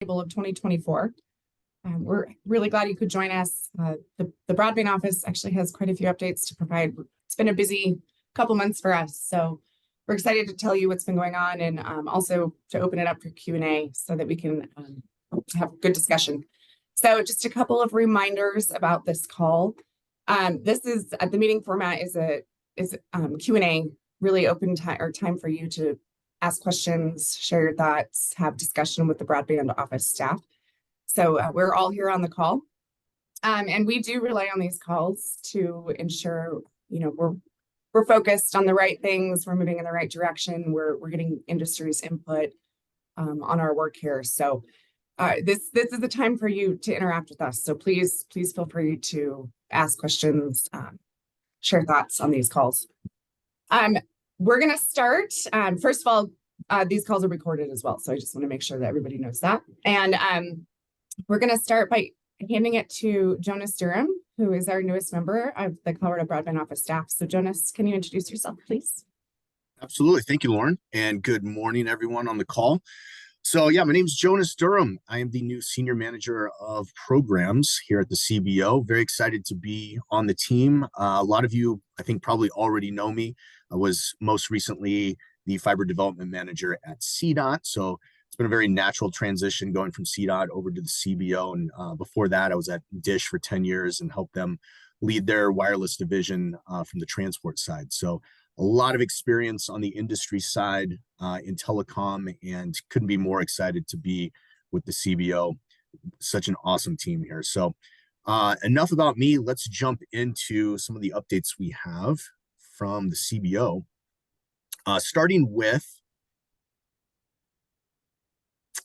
Roundtable of 2024. We're really glad you could join us. The Broadband Office actually has quite a few updates to provide. It's been a busy couple months for us, so we're excited to tell you what's been going on and also to open it up for Q&A so that we can have a good discussion. So just a couple of reminders about this call. This is the meeting format is Q&A, really open time for you to ask questions, share your thoughts, have discussion with the Broadband Office staff. So we're all here on the call. And we do rely on these calls to ensure, we're focused on the right things, we're moving in the right direction, we're getting industry's input on our work here. So this is the time for you to interact with us. So please feel free to ask questions, share thoughts on these calls. We're going to start. First of all, these calls are recorded as well. So I just want to make sure that everybody knows that. And we're going to start by handing it to Jonas Durham, who is our newest member of the Colorado Broadband Office staff. So Jonas, can you introduce yourself, please? Absolutely. Thank you, Lauren. And good morning, everyone on the call. So yeah, my name is Jonas Durham. I am the new Senior Manager of Programs here at the CBO. Very excited to be on the team. A lot of you, I think, probably already know me. I was most recently the Fiber Development Manager at CDOT. So it's been a very natural transition going from CDOT over to the CBO. And before that, I was at Dish for 10 years and helped them lead their wireless division from the transport side. So a lot of experience on the industry side in telecom, and couldn't be more excited to be with the CBO. Such an awesome team here. So enough about me. Let's jump into some of the updates we have from the CBO. Starting with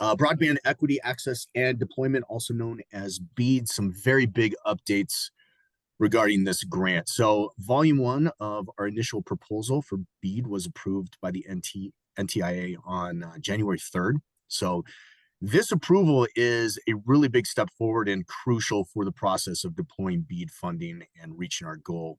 broadband equity, access, and deployment, also known as BEAD. Some very big updates regarding this grant. So volume 1 of our initial proposal for BEAD was approved by the NTIA on January 3rd. So this approval is a really big step forward and crucial for the process of deploying BEAD funding and reaching our goal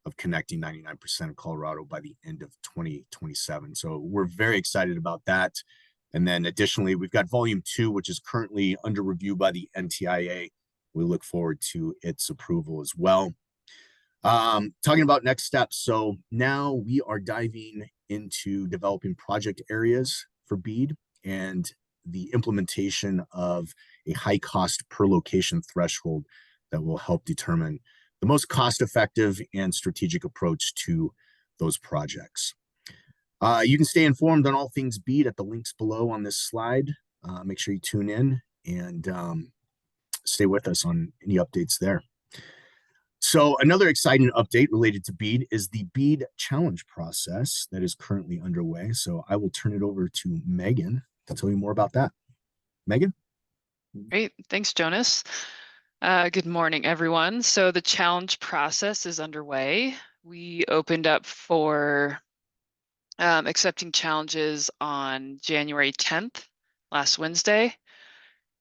of connecting 99% of Colorado by the end of 2027. So we're very excited about that. And then additionally, we've got volume 2, which is currently under review by the NTIA. We look forward to its approval as well. Talking about next steps. So now we are diving into developing project areas for BEAD and the implementation of a high cost per location threshold that will help determine the most cost-effective and strategic approach to those projects. You can stay informed on all things BEAD at the links below on this slide. Make sure you tune in and stay with us on any updates there. So another exciting update related to BEAD is the BEAD challenge process that is currently underway. So I will turn it over to Megan to tell you more about that. Megan? Great. Thanks, Jonas. Good morning, everyone. So the challenge process is underway. We opened up for accepting challenges on January 10th, last Wednesday,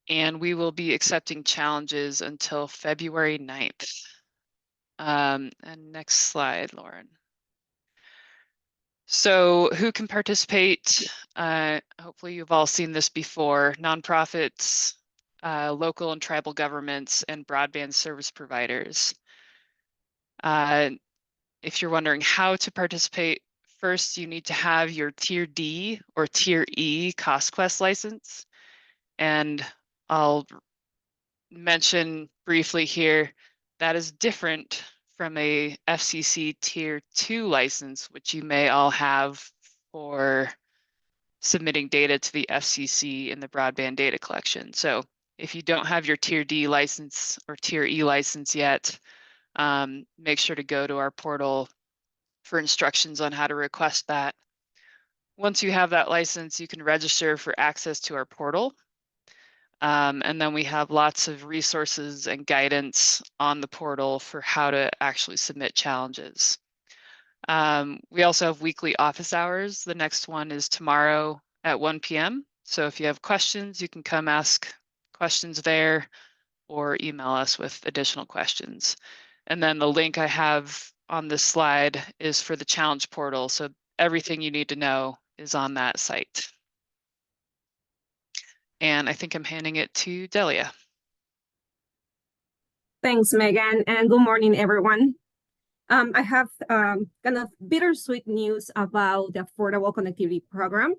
and we will be accepting challenges until February 9th. And next slide, Lauren. So who can participate? Hopefully you've all seen this before. Nonprofits, local and tribal governments, and broadband service providers. If you're wondering how to participate, first you need to have your Tier D or Tier E CostQuest license. And I'll mention briefly here, that is different from a FCC Tier 2 license, which you may all have for submitting data to the FCC in the broadband data collection. So if you don't have your Tier D license or Tier E license yet, make sure to go to our portal for instructions on how to request that. Once you have that license, you can register for access to our portal. And then we have lots of resources and guidance on the portal for how to actually submit challenges. We also have weekly office hours. The next one is tomorrow at 1 p.m. So if you have questions, you can come ask questions there or email us with additional questions. And then the link I have on this slide is for the challenge portal. So everything you need to know is on that site. And I think I'm handing it to Delia. Thanks, Megan, and good morning, everyone. I have kind of bittersweet news about the Affordable Connectivity Program.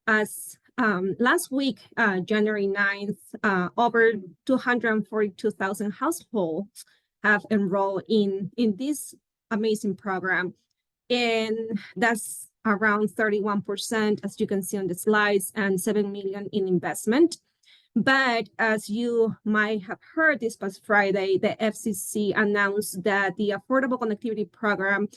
As last week, January 9th, over 242,000 households have enrolled in this amazing program. And that's around 31%, as you can see on the slides, and 7 million in investment. But as you might have heard this past Friday, the FCC announced that the Affordable Connectivity Program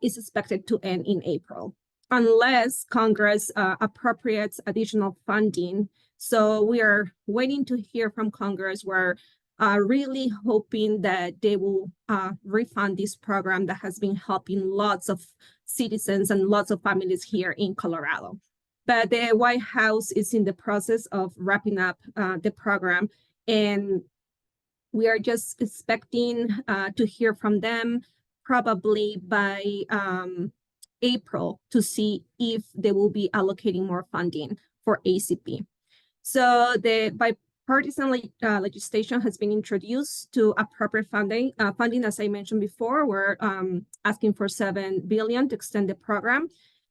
is expected to end in April, unless Congress appropriates additional funding. So we are waiting to hear from Congress. We're really hoping that they will refund this program that has been helping lots of citizens and lots of families here in Colorado. But the White House is in the process of wrapping up the program, and we are just expecting to hear from them probably by April to see if they will be allocating more funding for ACP. So the bipartisan legislation has been introduced to appropriate funding. As I mentioned before, we're asking for $7 billion to extend the program.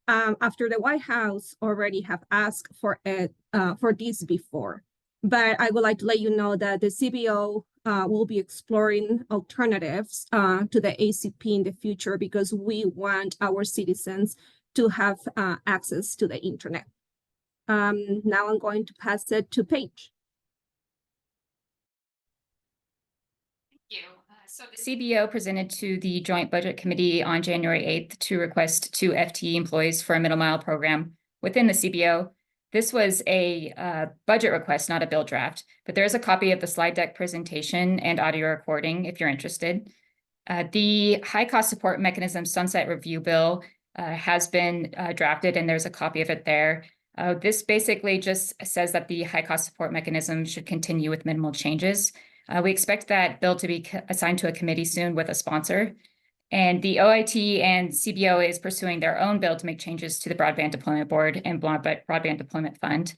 After the White House already have asked for it for this before. But I would like to let you know that the CBO will be exploring alternatives to the ACP in the future, because we want our citizens to have access to the internet. Now I'm going to pass it to Paige. Thank you. So the CBO presented to the Joint Budget Committee on January 8th to request 2 FTE employees for a middle mile program within the CBO. This was a budget request, not a bill draft, but there is a copy of the slide deck presentation and audio recording if you're interested. The high cost support mechanism sunset review bill has been drafted, and there's a copy of it there. This basically just says that the high cost support mechanism should continue with minimal changes. We expect that bill to be assigned to a committee soon with a sponsor. And the OIT and CBO is pursuing their own bill to make changes to the Broadband Deployment Board and Broadband Deployment Fund.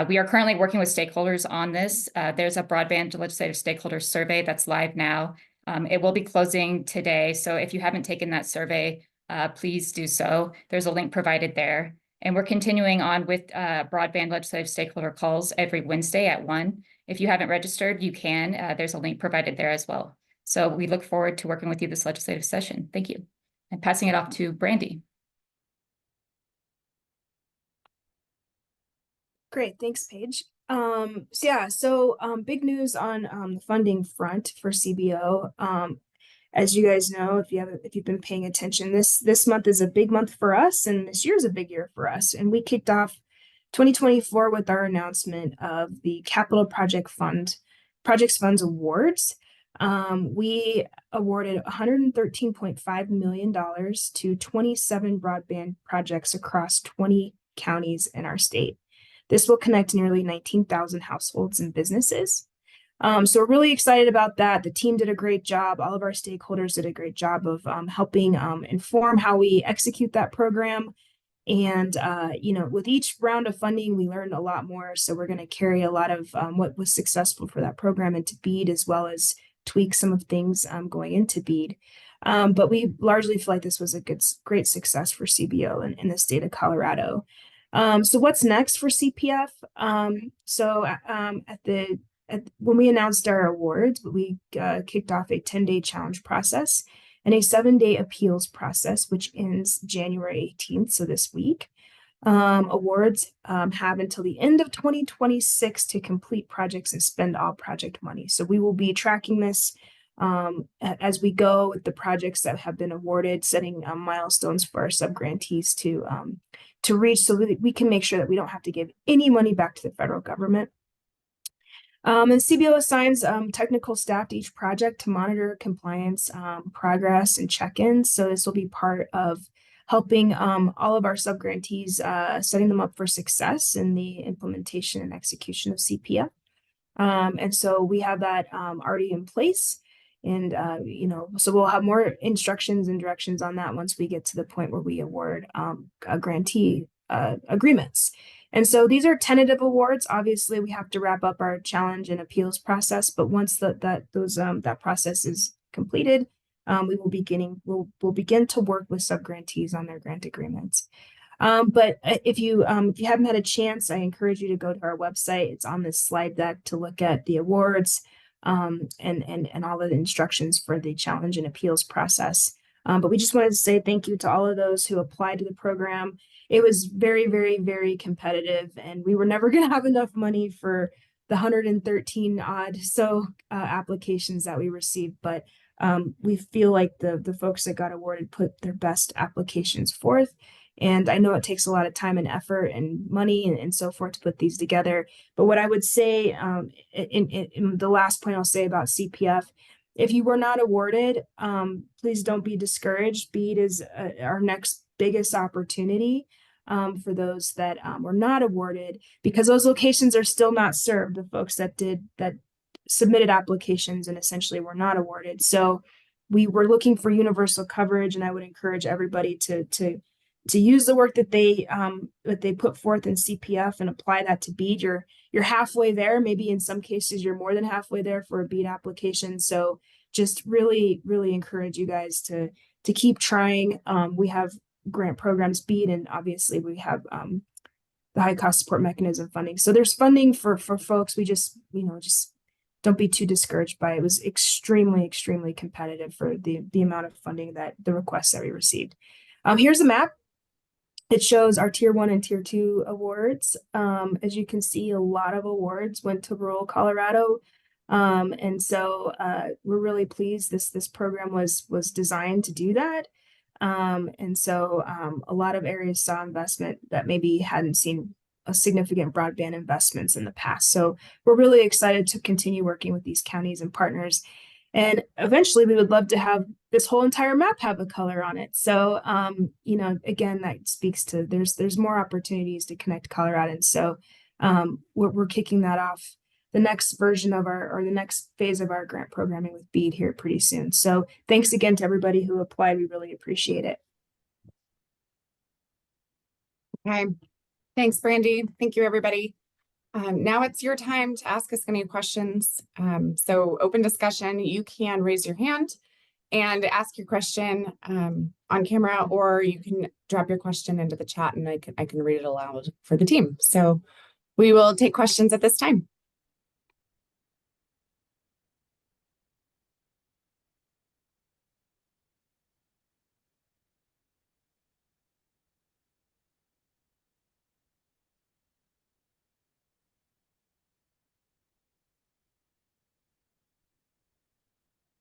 We are currently working with stakeholders on this. There's a broadband legislative stakeholder survey that's live now. It will be closing today. So if you haven't taken that survey, please do so. There's a link provided there. And we're continuing on with broadband legislative stakeholder calls every Wednesday at 1. If you haven't registered, you can. There's a link provided there as well. So we look forward to working with you this legislative session. Thank you. And passing it off to Brandy. Great, thanks, Paige. So big news on the funding front for CBO. As you guys know, if you've been paying attention, this month is a big month for us, and this year is a big year for us. And we kicked off 2024 with our announcement of the Capital Projects Funds Awards. We awarded $113.5 million to 27 broadband projects across 20 counties in our state. This will connect nearly 19,000 households and businesses. So we're really excited about that. The team did a great job. All of our stakeholders did a great job of helping inform how we execute that program. And, with each round of funding, we learned a lot more. So we're going to carry a lot of what was successful for that program into BEAD, as well as tweak some of things going into BEAD. But we largely feel like this was a great success for CBO in the state of Colorado. So what's next for CPF? When we announced our awards, we kicked off a 10-day challenge process and a 7-day appeals process, which ends January 18th, so this week. Awards have until the end of 2026 to complete projects and spend all project money. So we will be tracking this as we go with the projects that have been awarded, setting milestones for our subgrantees to reach, so that we can make sure that we don't have to give any money back to the federal government. And CBO assigns technical staff to each project to monitor compliance, progress, and check-ins. So this will be part of helping all of our subgrantees, setting them up for success in the implementation and execution of CPF. And so we have that already in place. And, so we'll have more instructions and directions on that once we get to the point where we award grantee agreements. And so these are tentative awards. Obviously, we have to wrap up our challenge and appeals process, but once that process is completed, we'll begin to work with subgrantees on their grant agreements. But if you haven't had a chance, I encourage you to go to our website. It's on this slide deck to look at the awards and all of the instructions for the challenge and appeals process. But we just wanted to say thank you to all of those who applied to the program. It was very, very, very competitive, and we were never going to have enough money for the 113 odd applications that we received. But we feel like the folks that got awarded put their best applications forth. And I know it takes a lot of time and effort and money and so forth to put these together. But what I would say, in the last point I'll say about CPF, if you were not awarded, please don't be discouraged. BEAD is our next biggest opportunity for those that were not awarded, because those locations are still not served. The folks that submitted applications and essentially were not awarded. So we were looking for universal coverage, and I would encourage everybody to use the work that they put forth in CPF and apply that to BEAD. You're halfway there. Maybe in some cases you're more than halfway there for a BEAD application. So just really, really encourage you guys to keep trying. We have grant programs, BEAD, and obviously we have the high cost support mechanism funding. So there's funding for folks. We just don't be too discouraged by it. It was extremely, extremely competitive for the amount of funding that the requests that we received. Here's a map. It shows our Tier 1 and Tier 2 awards. As you can see, a lot of awards went to rural Colorado. And so we're really pleased this program was designed to do that. And so a lot of areas saw investment that maybe hadn't seen a significant broadband investments in the past. So we're really excited to continue working with these counties and partners. And eventually we would love to have this whole entire map have a color on it. So, again, that speaks to there's more opportunities to connect Coloradans. So we're kicking that off, the next version of the next phase of our grant programming with BEAD here pretty soon. So thanks again to everybody who applied. We really appreciate it. Okay. Thanks, Brandy. Thank you, everybody. Now it's your time to ask us any questions. So open discussion, you can raise your hand and ask your question on camera, or you can drop your question into the chat and I can read it aloud for the team. So we will take questions at this time.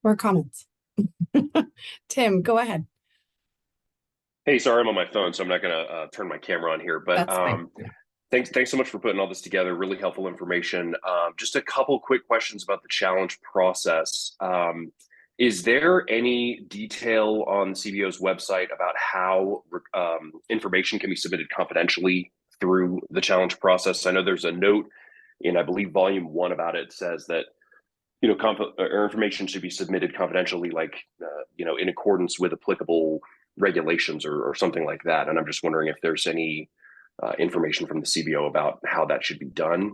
Or comments. Tim, go ahead. Hey, sorry, I'm on my phone, so I'm not going to turn my camera on here. But That's fine. Yeah. Thanks so much for putting all this together. Really helpful information. Just a couple quick questions about the challenge process. Is there any detail on CBO's website about how information can be submitted confidentially through the challenge process? I know there's a note in, I believe, volume 1 about it says that information should be submitted confidentially, like in accordance with applicable regulations or something like that. And I'm just wondering if there's any information from the CBO about how that should be done.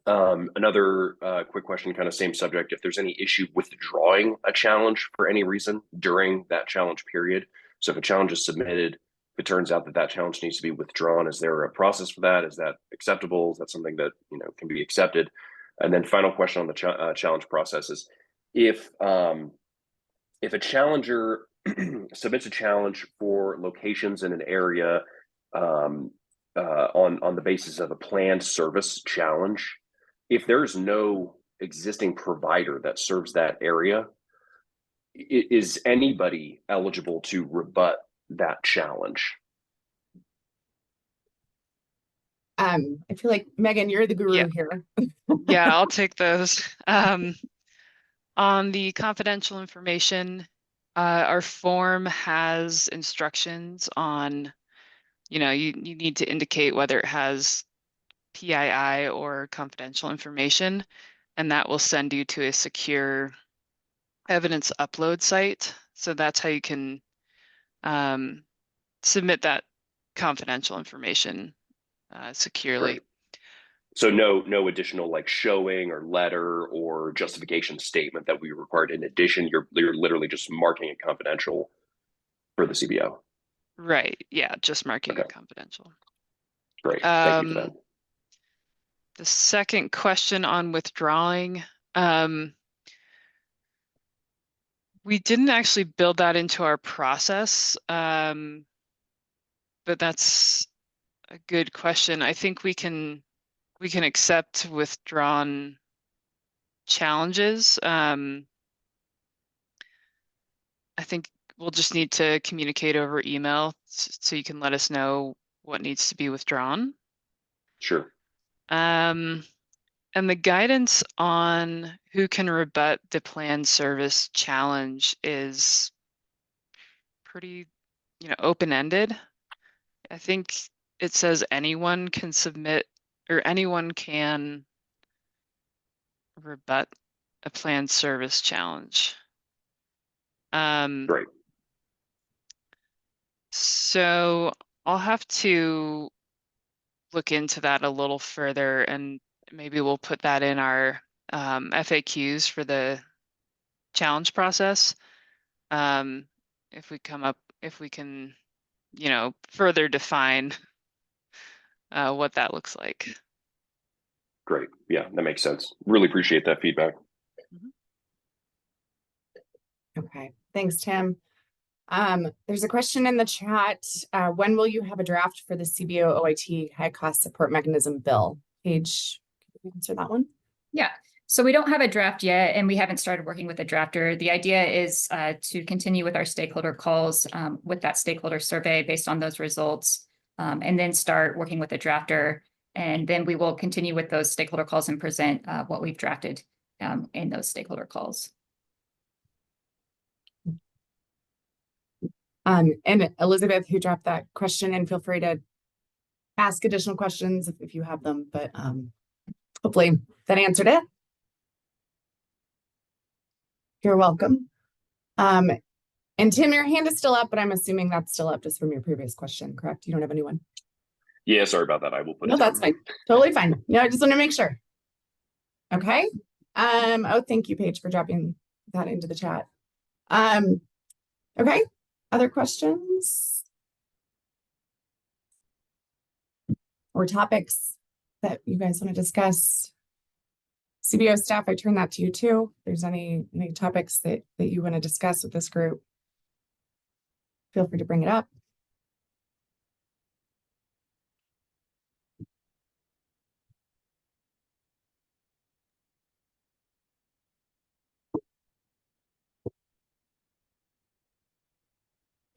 Another quick question, kind of same subject, if there's any issue withdrawing a challenge for any reason during that challenge period. So if a challenge is submitted, if it turns out that challenge needs to be withdrawn, is there a process for that? Is that acceptable? Is that something that can be accepted? And then final question on the challenge process is, if a challenger submits a challenge for locations in an area on the basis of a planned service challenge, if there's no existing provider that serves that area, is anybody eligible to rebut that challenge? I feel like, Megan, you're the guru here. Yeah, I'll take those. On the confidential information, our form has instructions on, you need to indicate whether it has PII or confidential information, and that will send you to a secure evidence upload site. So that's how you can submit that confidential information securely. Great. So no additional like showing or letter or justification statement that we required in addition. You're literally just marking it confidential for the CBO. Right. Yeah. Just marking Okay. it confidential. Great. Thank you for that. The second question on withdrawing, we didn't actually build that into our process, but that's a good question. I think we can accept withdrawn challenges. I think we'll just need to communicate over email so you can let us know what needs to be withdrawn. Sure. And the guidance on who can rebut the planned service challenge is pretty, open-ended. I think it says anyone can submit or anyone can rebut a planned service challenge. Great. So I'll have to look into that a little further, and maybe we'll put that in our FAQs for the challenge process. If we can, further define what that looks like. Great. Yeah, that makes sense. Really appreciate that feedback. Okay, thanks, Tim. There's a question in the chat. When will you have a draft for the CBO OIT high cost support mechanism bill? Paige, can you answer that one? Yeah. So we don't have a draft yet, and we haven't started working with a drafter. The idea is to continue with our stakeholder calls with that stakeholder survey based on those results, and then start working with a drafter. And then we will continue with those stakeholder calls and present what we've drafted in those stakeholder calls. And Elizabeth, who dropped that question, and feel free to ask additional questions if you have them, but hopefully that answered it. You're welcome. And Tim, your hand is still up, but I'm assuming that's still up just from your previous question, correct? You don't have anyone? Yeah, sorry about that. I will put it No, down. that's fine. Totally fine. Yeah, I just want to make sure. Okay. Oh, thank you, Paige, for dropping that into the chat. Okay. Other questions or topics that you guys want to discuss? CBO staff, I turn that to you too. If there's any topics that you want to discuss with this group, feel free to bring it up.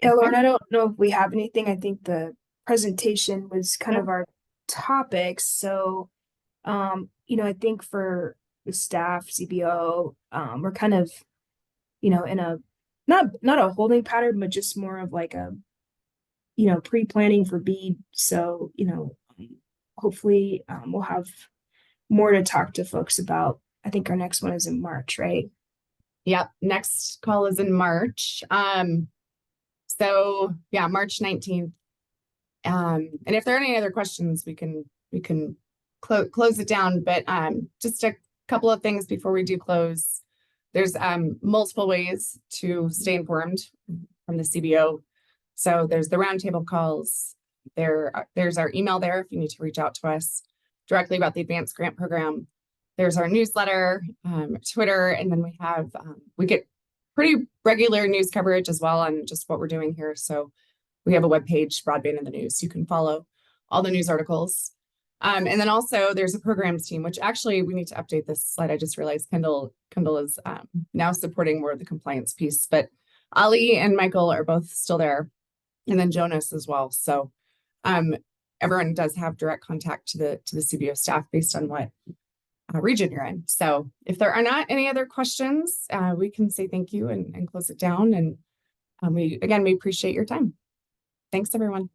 Yeah, Lauren, I don't know if we have anything. I think the presentation was kind of our topics. So, I think for the staff, CBO, we're kind of, in a not a holding pattern, but just more of like a, pre-planning for BEAD. So, hopefully we'll have more to talk to folks about. I think our next one is in March, right? Yep, next call is in March. So yeah, March 19th. And if there are any other questions, we can close it down. But just a couple of things before we do close. There's multiple ways to stay informed from the CBO. So there's the roundtable calls. There's our email there if you need to reach out to us directly about the advanced grant program. There's our newsletter, Twitter, and then we get pretty regular news coverage as well on just what we're doing here. So we have a webpage, Broadband in the News. You can follow all the news articles. And then also there's a programs team, which actually we need to update this slide. I just realized Kendall is now supporting more of the compliance piece, but Ali and Michael are both still there, and then Jonas as well. So everyone does have direct contact to the CBO staff based on what region you're in. So if there are not any other questions, we can say thank you and close it down. And we appreciate your time. Thanks, everyone.